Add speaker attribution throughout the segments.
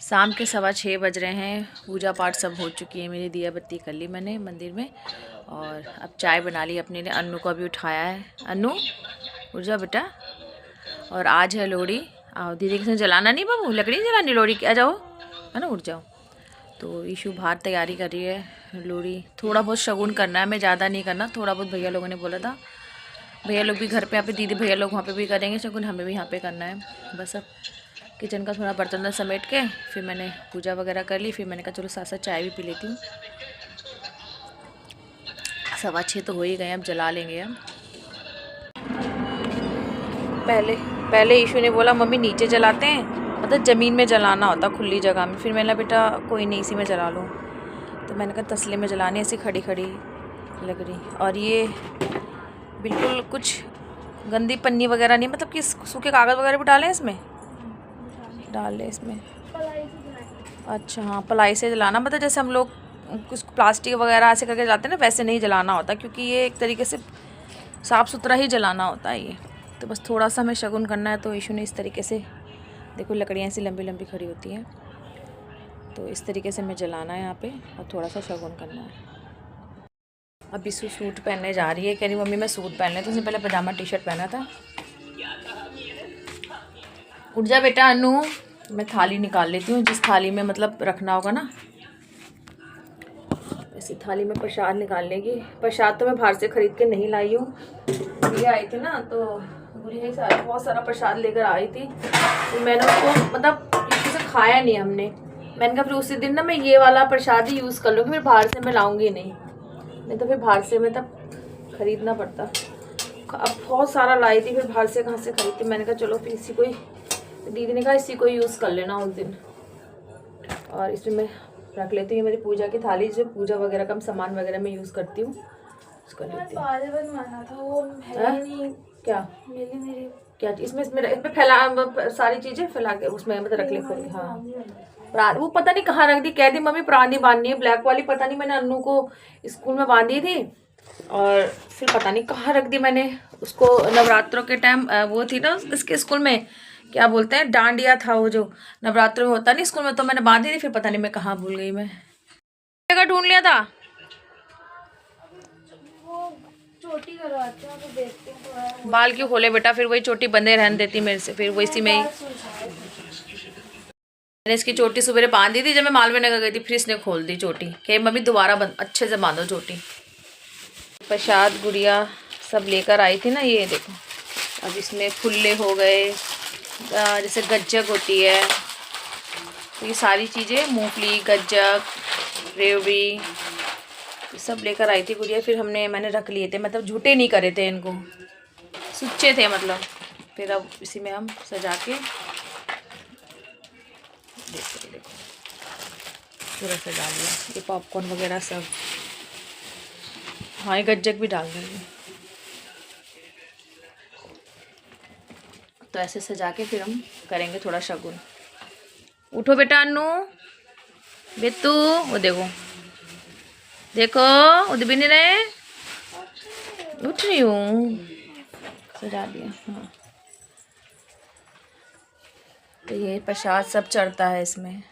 Speaker 1: शाम के 6:15 बज रहे हैं। पूजा पाठ सब हो चुकी है मेरी, दिया बत्ती कर ली मैंने मंदिर में और अब चाय बना ली अपने लिए। अन्नू को अभी उठाया है। अन्नू उठ जा बेटा। और आज है लोहड़ी। आओ दीदी के साथ जलाना नहीं बाबू, लकड़ी नहीं जलानी लोहड़ी की, आ जाओ है ना, उठ जाओ। तो ईशू बाहर तैयारी कर रही है लोहड़ी। थोड़ा बहुत शगुन करना है, मैं ज़्यादा नहीं करना, थोड़ा बहुत भैया लोगों ने बोला था। भैया लोग भी घर पे, यहाँ पे दीदी भैया लोग वहाँ पे भी करेंगे शगुन, हमें भी यहाँ पे करना है। बस अब किचन का थोड़ा बर्तन समेट के फिर मैंने पूजा वगैरह कर ली। फिर मैंने कहा चलो साथ साथ चाय भी पी लेती हूँ। 6:15 तो हो ही गए, अब जला लेंगे हम। पहले ईशू ने बोला मम्मी नीचे जलाते हैं, मतलब ज़मीन में जलाना होता खुली जगह में। फिर मैंने बेटा कोई नहीं, इसी में जला लो। तो मैंने कहा तसले में जलानी, ऐसी खड़ी खड़ी लग रही। और ये बिल्कुल कुछ गंदी पन्नी वगैरह नहीं, मतलब कि सूखे कागज़ वगैरह भी डालें इसमें, डाल इसमें। अच्छा हाँ, पलाई से जलाना, मतलब जैसे हम लोग कुछ प्लास्टिक वगैरह ऐसे करके जलाते हैं ना, वैसे नहीं जलाना होता, क्योंकि ये एक तरीके से साफ़ सुथरा ही जलाना होता है ये। तो बस थोड़ा सा हमें शगुन करना है। तो ईशू ने इस तरीके से, देखो लकड़ियाँ ऐसी लंबी लंबी खड़ी होती हैं, तो इस तरीके से हमें जलाना है यहाँ पे और थोड़ा सा शगुन करना है। अब ईशू सूट पहनने जा रही है, कह रही मम्मी मैं सूट पहन ले। तो उसने पहले पजामा टी शर्ट पहना था। उठ जा बेटा अनु। मैं थाली निकाल लेती हूँ, जिस थाली में मतलब रखना होगा ना, ऐसी थाली में प्रसाद निकाल लेगी। प्रसाद तो मैं बाहर से खरीद के नहीं लाई हूँ, ये आई थी ना, तो गुड़िया बहुत सारा प्रसाद लेकर आई थी। तो मैंने उसको मतलब किसी से खाया नहीं हमने। मैंने कहा फिर उसी दिन ना मैं ये वाला प्रसाद ही यूज़ कर लूँगी, फिर बाहर से मैं लाऊंगी नहीं तो फिर बाहर से मतलब खरीदना पड़ता। अब बहुत सारा लाई थी, फिर बाहर से कहाँ से खरीदती। मैंने कहा चलो फिर इसी को ही, दीदी ने कहा इसी को यूज़ कर लेना उस दिन। और इसमें मैं रख लेती हूँ मेरी पूजा की थाली, जो पूजा वगैरह का सामान वगैरह मैं यूज़ करती हूँ, उसको लेती हूँ। बनवाना था वो है नहीं, क्या मेरी क्या इसमें फैला सारी चीज़ें फैला के उसमें मतलब रख ले। हाँ वो पता नहीं कहाँ रख दी, कह दी मम्मी परांदी बांधनी है ब्लैक वाली, पता नहीं मैंने अन्नू को स्कूल में बांधी थी और फिर पता नहीं कहाँ रख दी मैंने उसको। नवरात्रों के टाइम वो थी ना इसके स्कूल में, क्या बोलते हैं, डांडिया था वो जो नवरात्रों में होता नहीं स्कूल में, तो मैंने बांधी थी, फिर पता नहीं मैं कहाँ भूल गई। मैं जगह ढूंढ लिया था। वो चोटी करवाते हैं, तो देखते हैं बाल क्यों खोले बेटा, फिर वही चोटी बंधे रहने देती मेरे से, फिर वो इसी में ही। मैंने इसकी चोटी सुबह बांधी थी जब मैं मालवीय नगर गई थी, फिर इसने खोल दी चोटी, कहे मम्मी दोबारा अच्छे से बांधो चोटी। प्रसाद गुड़िया सब लेकर आई थी ना, ये देखो अब इसमें फुल्ले हो गए, जैसे गज्जक होती है, तो ये सारी चीज़ें मूंगफली गज्जक रेवड़ी ये सब लेकर आई थी गुड़िया। फिर मैंने रख लिए थे, मतलब झूठे नहीं करे थे इनको, सुच्चे थे मतलब। फिर अब इसी में हम सजा के देखो पूरा सजा लिया। ये पॉपकॉर्न वगैरह सब, हाँ ये गज्जक भी डाल देंगे। तो ऐसे सजा के फिर हम करेंगे थोड़ा शगुन। उठो बेटा अन्नू, बेतू वो देखो देखो उठ भी नहीं रहे, उठ रही हूँ, सजा दिया। हाँ तो ये प्रसाद सब चढ़ता है इसमें।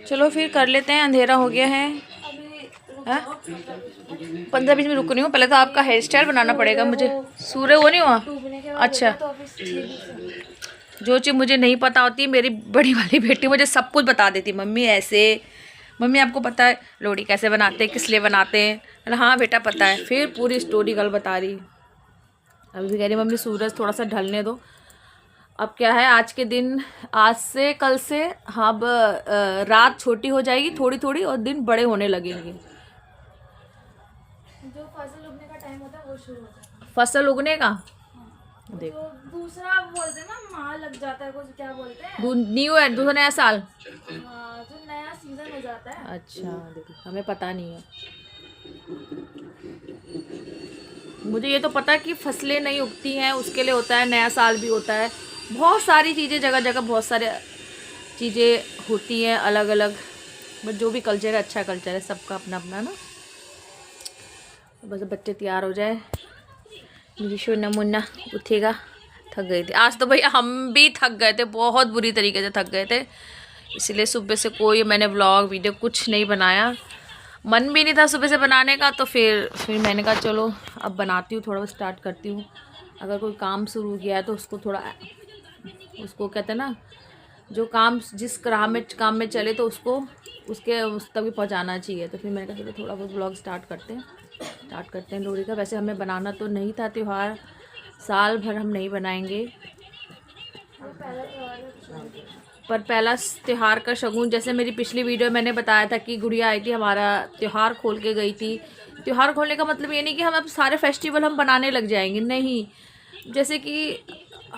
Speaker 1: चलो फिर कर लेते हैं, अंधेरा हो गया है। 15-20 मिनट रुक रही हूँ, पहले तो आपका हेयर स्टाइल बनाना पड़ेगा मुझे। सूर्य वो नहीं हुआ, अच्छा जो चीज़ मुझे नहीं पता होती, मेरी बड़ी वाली बेटी मुझे सब कुछ बता देती। मम्मी ऐसे, मम्मी आपको पता है लोहड़ी कैसे बनाते हैं, किस लिए बनाते हैं, हाँ बेटा पता है। फिर पूरी स्टोरी कल बता रही। अभी भी कह रही मम्मी सूरज थोड़ा सा ढलने दो। अब क्या है, आज के दिन, आज से कल से हाँ अब रात छोटी हो जाएगी थोड़ी थोड़ी और दिन बड़े होने लगेंगे। जो फसल उगने का टाइम होता है वो शुरू हो जाता है। फसल उगने का देखो, दूसरा बोलते हैं ना माह लग जाता है, कुछ क्या बोलते हैं, न्यू ईयर, दूसरा नया साल, जो नया सीजन हो जाता है। अच्छा देखो हमें पता नहीं है, मुझे ये तो पता है कि फसलें नहीं उगती हैं उसके लिए होता है, नया साल भी होता है, बहुत सारी चीज़ें जगह जगह बहुत सारे चीज़ें होती हैं अलग अलग। बट जो भी कल्चर है अच्छा कल्चर है, सबका अपना अपना ना। बस बच्चे तैयार हो जाए, ईशु नमूना उठेगा थक गई थी आज तो भैया, हम भी थक गए थे, बहुत बुरी तरीके से थक गए थे। इसलिए सुबह से कोई मैंने व्लॉग वीडियो कुछ नहीं बनाया, मन भी नहीं था सुबह से बनाने का। तो फिर मैंने कहा चलो अब बनाती हूँ, थोड़ा स्टार्ट करती हूँ। अगर कोई काम शुरू किया है तो उसको थोड़ा, उसको कहते हैं ना, जो काम जिस काम में चले तो उसको उस तक भी पहुँचाना चाहिए। तो फिर मैंने कहा चलो थोड़ा बहुत ब्लॉग स्टार्ट करते हैं लोहड़ी का। वैसे हमें बनाना तो नहीं था त्यौहार, साल भर हम नहीं बनाएंगे, पर पहला त्यौहार का शगुन, जैसे मेरी पिछली वीडियो मैंने बताया था कि गुड़िया आई थी हमारा, त्यौहार खोल के गई थी। त्यौहार खोलने का मतलब ये नहीं कि हम अब सारे फेस्टिवल हम बनाने लग जाएंगे, नहीं। जैसे कि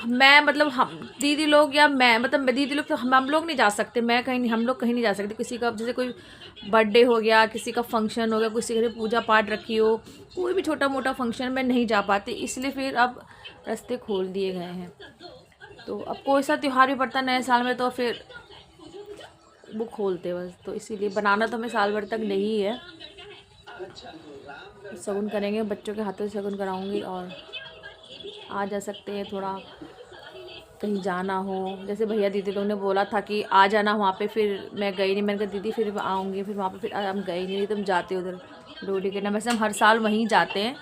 Speaker 1: मैं मतलब हम दीदी लोग या मैं मतलब दीदी लोग तो हम लोग नहीं जा सकते, मैं कहीं नहीं, हम लोग कहीं नहीं जा सकते। किसी का जैसे कोई बर्थडे हो गया, किसी का फंक्शन हो गया, किसी के घर पूजा पाठ रखी हो, कोई भी छोटा मोटा फंक्शन में नहीं जा पाते, इसलिए फिर अब रास्ते खोल दिए गए हैं। तो अब कोई सा त्यौहार भी पड़ता नए साल में तो फिर वो खोलते बस। तो इसीलिए बनाना तो हमें साल भर तक नहीं है। शगुन करेंगे, बच्चों के हाथों से शगुन कराऊंगी और आ जा सकते हैं, थोड़ा कहीं जाना हो। जैसे भैया दीदी लोगों ने बोला था कि आ जाना वहाँ पे, फिर मैं गई नहीं। मैंने कहा दीदी फिर आऊँगी, फिर वहाँ पे फिर हम गए नहीं, तुम जाते उधर लोहड़ी के ना। वैसे हम हर साल वहीं जाते हैं,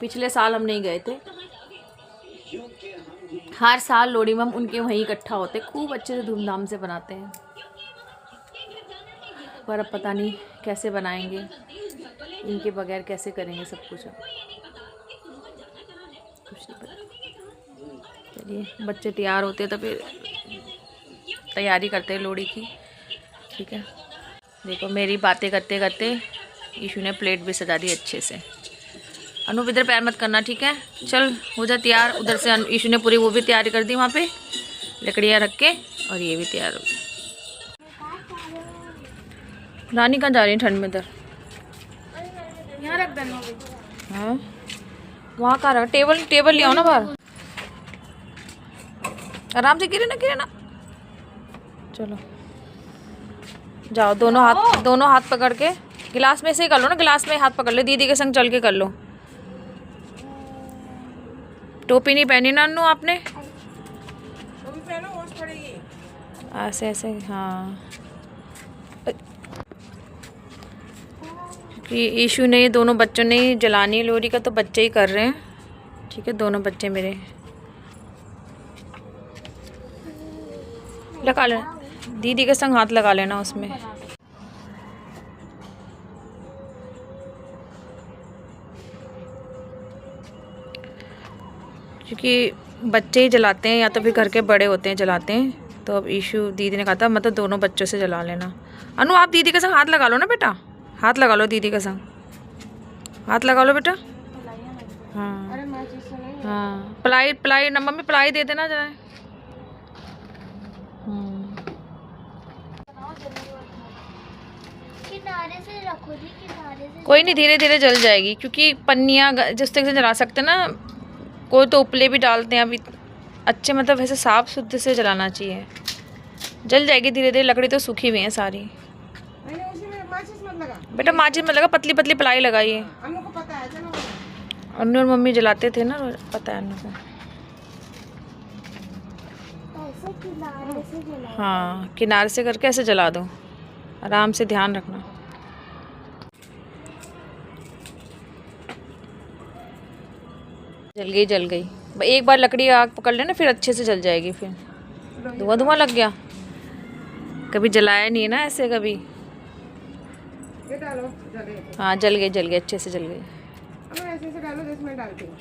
Speaker 1: पिछले साल हम नहीं गए थे। हर साल लोहड़ी में हम उनके वहीं इकट्ठा होते, खूब अच्छे से धूमधाम से बनाते हैं। पर अब पता नहीं कैसे बनाएंगे, इनके बगैर कैसे करेंगे सब कुछ, कुछ नहीं पता। चलिए बच्चे तैयार होते तो फिर तैयारी करते हैं लोहड़ी की, ठीक है। देखो मेरी बातें करते करते ईशू ने प्लेट भी सजा दी अच्छे से। अनूप इधर पैर मत करना, ठीक है, चल हो जा तैयार। उधर से ईशू ने पूरी वो भी तैयारी कर दी, वहाँ पे लकड़ियाँ रख के, और ये भी तैयार हो गई। रानी कहाँ जा रही है ठंड में? इधर यहाँ रख देना। हाँ वहाँ कहाँ रख, टेबल ले आओ ना बाहर, आराम से, गिरे ना। चलो जाओ, दोनों हाथ पकड़ के, गिलास में से ही कर लो ना, गिलास में हाथ पकड़ लो, दीदी के संग चल के कर लो। टोपी नहीं पहनी ना अन्नू आपने? टोपी पहनो, ओस पड़ेगी। ऐसे हाँ। कि ईशू ने, दोनों बच्चों ने जलानी है लोहड़ी का, तो बच्चे ही कर रहे हैं, ठीक है, दोनों बच्चे मेरे। लगा लेना, दीदी के संग हाथ लगा लेना उसमें। क्योंकि बच्चे ही जलाते हैं या तो फिर घर के बड़े होते हैं जलाते हैं। तो अब ईशू, दीदी ने कहा था मतलब दोनों बच्चों से जला लेना। अनु आप दीदी के संग हाथ लगा लो ना बेटा, हाथ लगा लो दीदी के संग, हाथ लगा लो बेटा। हाँ हाँ, प्लाई ना मम्मी, प्लाई दे देना जरा। किनारे से रखो जी, किनारे से। कोई नहीं, धीरे धीरे जल जाएगी, क्योंकि पन्नियाँ जिस तरीके से जला सकते हैं ना, कोई तो उपले भी डालते हैं अभी अच्छे, मतलब वैसे साफ सुथरे से जलाना चाहिए, जल जाएगी धीरे धीरे। लकड़ी तो सूखी हुई है सारी। बेटा माचिस मत लगा, पतली पतली प्लाई लगाइए। अन्नू और मम्मी जलाते थे ना, पता है अन्नू को। हाँ किनारे से करके ऐसे जला दो, आराम से, ध्यान रखना। जल गई। एक बार लकड़ी आग पकड़ लेना, फिर अच्छे से जल जाएगी। फिर धुआं लग गया, कभी जलाया नहीं है ना ऐसे कभी। हाँ जल गई, अच्छे से जल गई। ऐसे डालो, 10 मिनट डालती हूँ।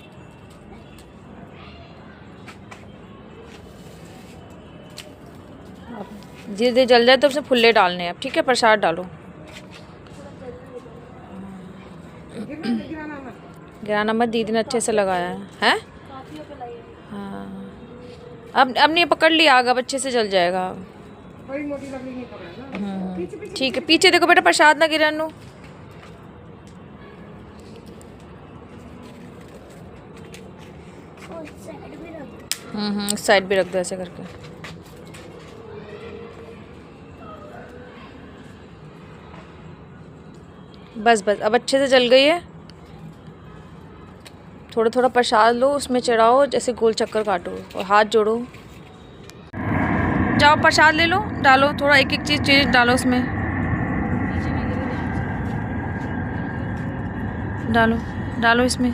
Speaker 1: धीरे धीरे जल जाए तो उसमें फुल्ले डालने हैं अब, ठीक है, प्रसाद डालो। गिराना मत, दीदी ने अच्छे से लगाया है। हाँ अब नहीं, पकड़ लिया आग, अब अच्छे से जल जाएगा। ठीक है, पीछे देखो बेटा, प्रसाद ना गिरे अन्नू। साइड भी रख दो ऐसे करके। बस अब अच्छे से जल गई है, थोड़ा थोड़ा प्रसाद लो, उसमें चढ़ाओ, जैसे गोल चक्कर काटो और हाथ जोड़ो। जाओ प्रसाद ले लो, डालो थोड़ा, एक एक चीज़ डालो उसमें, डालो इसमें।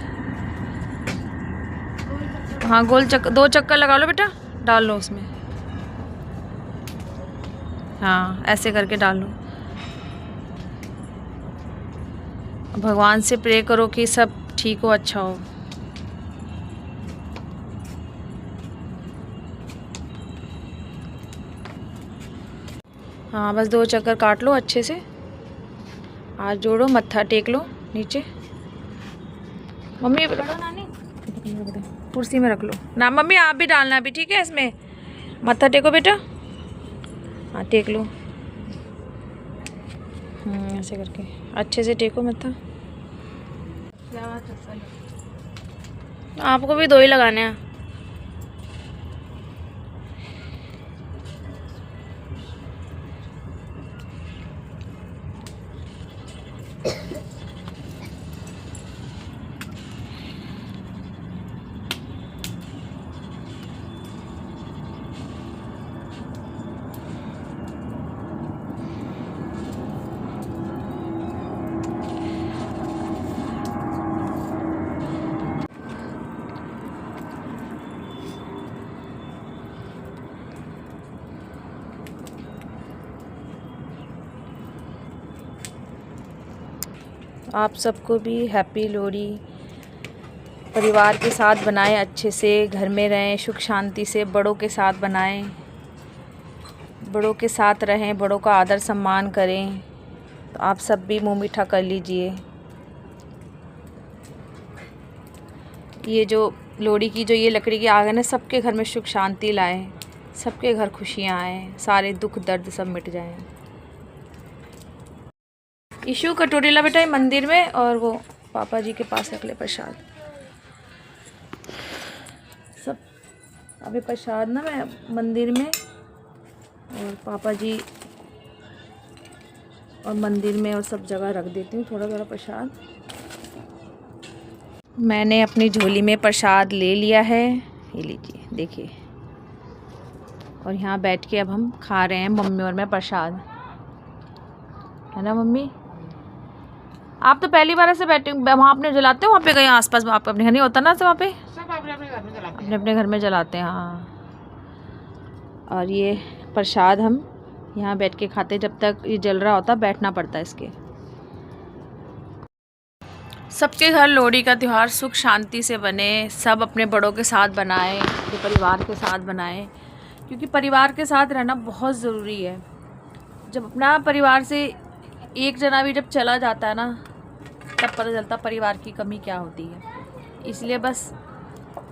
Speaker 1: हाँ गोल चक्कर, 2 चक्कर लगा लो बेटा, डाल लो उसमें। हाँ ऐसे करके डाल लो। भगवान से प्रे करो कि सब ठीक हो, अच्छा हो। हाँ बस 2 चक्कर काट लो अच्छे से, हाथ जोड़ो, मत्था टेक लो नीचे। मम्मी कुर्सी में रख लो ना, मम्मी आप भी डालना अभी, ठीक है। इसमें मत्था टेको बेटा, हाँ टेक लो। ऐसे करके अच्छे से टेको मत्था। आपको भी 2 ही लगाने हैं। आप सबको भी हैप्पी लोहड़ी। परिवार के साथ बनाएं, अच्छे से घर में रहें, सुख शांति से, बड़ों के साथ बनाएं, बड़ों के साथ रहें, बड़ों का आदर सम्मान करें। तो आप सब भी मुँह मीठा कर लीजिए। ये जो लोहड़ी की जो ये लकड़ी की आग है ना, सबके घर में सुख शांति लाए, सबके घर खुशियाँ आएँ, सारे दुख दर्द सब मिट जाएं। ईशु कटोरी ला बेटा मंदिर में, और वो पापा जी के पास रख ले प्रसाद सब। अभी प्रसाद ना मैं मंदिर में और पापा जी और मंदिर में और सब जगह रख देती हूँ थोड़ा थोड़ा प्रसाद। मैंने अपनी झोली में प्रसाद ले लिया है, ये लीजिए देखिए। और यहाँ बैठ के अब हम खा रहे हैं मम्मी और मैं प्रसाद, है ना मम्मी। आप तो पहली बार ऐसे बैठे वहाँ अपने जलाते हो, वहाँ पे कहीं आसपास आपका अपने घर नहीं होता ना, सब वहाँ पे सब अपने घर में जलाते हैं। हाँ और ये प्रसाद हम यहाँ बैठ के खाते, जब तक ये जल रहा होता बैठना पड़ता है इसके। सबके घर लोहड़ी का त्यौहार सुख शांति से बने, सब अपने बड़ों के साथ बनाएं, अपने परिवार के साथ बनाएं, क्योंकि परिवार के साथ रहना बहुत ज़रूरी है। जब अपना परिवार से एक जना भी जब चला जाता है ना, तब पता चलता परिवार की कमी क्या होती है। इसलिए बस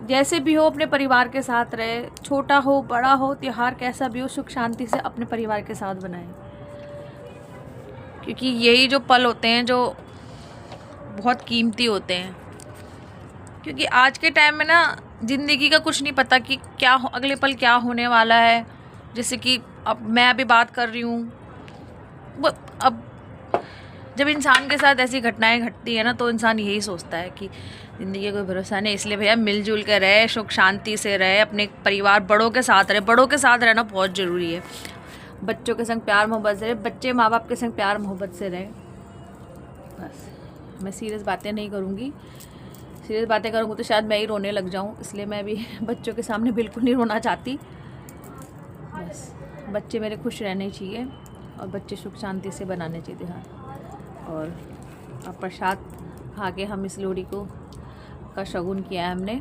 Speaker 1: जैसे भी हो अपने परिवार के साथ रहे, छोटा हो बड़ा हो, त्यौहार कैसा भी हो, सुख शांति से अपने परिवार के साथ बनाएं, क्योंकि यही जो पल होते हैं जो बहुत कीमती होते हैं। क्योंकि आज के टाइम में ना ज़िंदगी का कुछ नहीं पता कि क्या अगले पल क्या होने वाला है। जैसे कि अब मैं अभी बात कर रही हूँ, अब जब इंसान के साथ ऐसी घटनाएं घटती है ना, तो इंसान यही सोचता है कि ज़िंदगी का कोई भरोसा नहीं। इसलिए भैया मिलजुल के रहे, सुख शांति से रहे, अपने परिवार बड़ों के साथ रहे। बड़ों के साथ रहना बहुत ज़रूरी है। बच्चों के संग प्यार मोहब्बत से रहे, बच्चे माँ बाप के संग प्यार मोहब्बत से रहे। बस मैं सीरियस बातें नहीं करूँगी, सीरियस बातें करूँगी तो शायद मैं ही रोने लग जाऊँ, इसलिए मैं भी बच्चों के सामने बिल्कुल नहीं रोना चाहती। बस बच्चे मेरे खुश रहने चाहिए और बच्चे सुख शांति से बनाने चाहिए त्यौहार। और अब प्रसाद खा के हम इस लोहड़ी को का शगुन किया है हमने।